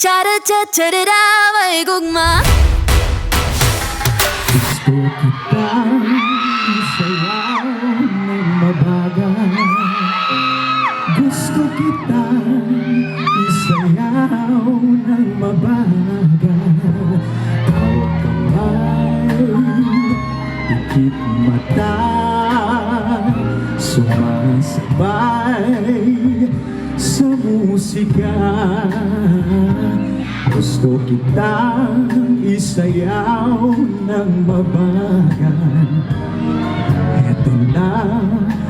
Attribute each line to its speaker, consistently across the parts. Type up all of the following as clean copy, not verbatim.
Speaker 1: Cha-ra-cha-cha-ra-ra, may gugma.
Speaker 2: Gusto kitang isayaw ng mabagal. Gusto kitang isayaw ng mabagal. Tawag kamay, ikit mata, sumasabay sa musika. Gusto kitang isayaw ng mabagal. Eto na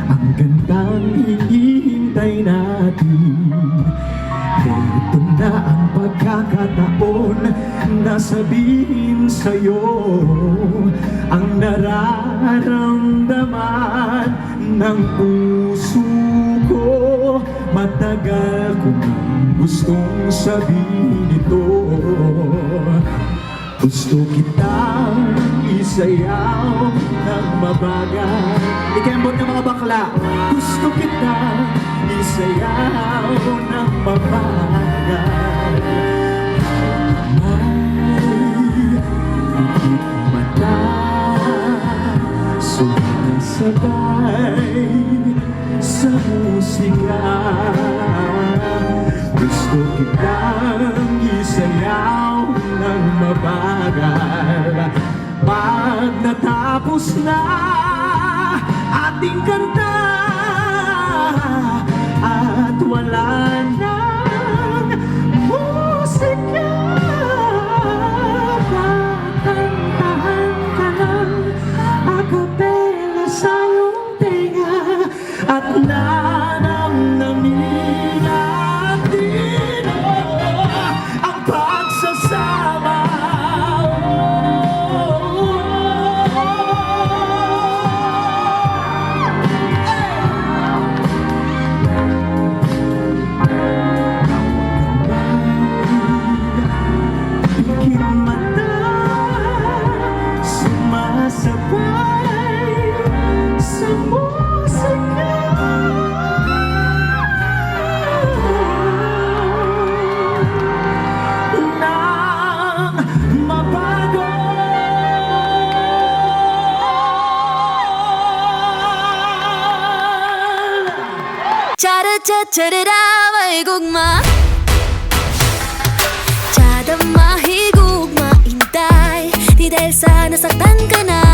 Speaker 2: ang gandang hinihintay natin. Eto na ang pagkakataon na sabihin sa'yo ang nararamdaman ng puso ko. Matagal ko nang gustong sabihin ito. Gusto kitang isayaw ng mabagal. Ikembot ng mga bakla. Gusto kitang isayaw ng mabagal. May ikit mata, sumasabay sa musika. Gusto kitang isayaw ng mabagal. Pag natapos na ating kanta at wala nang musika, kakantahan ka ng acapella sa iyong tenga at nanamnamin natin ang pagsasama.
Speaker 1: Cha-ra-cha-cha-ra-ra, may gugma. Tiyada mahigugma, intay. Di dahil sa nasaktan ka na.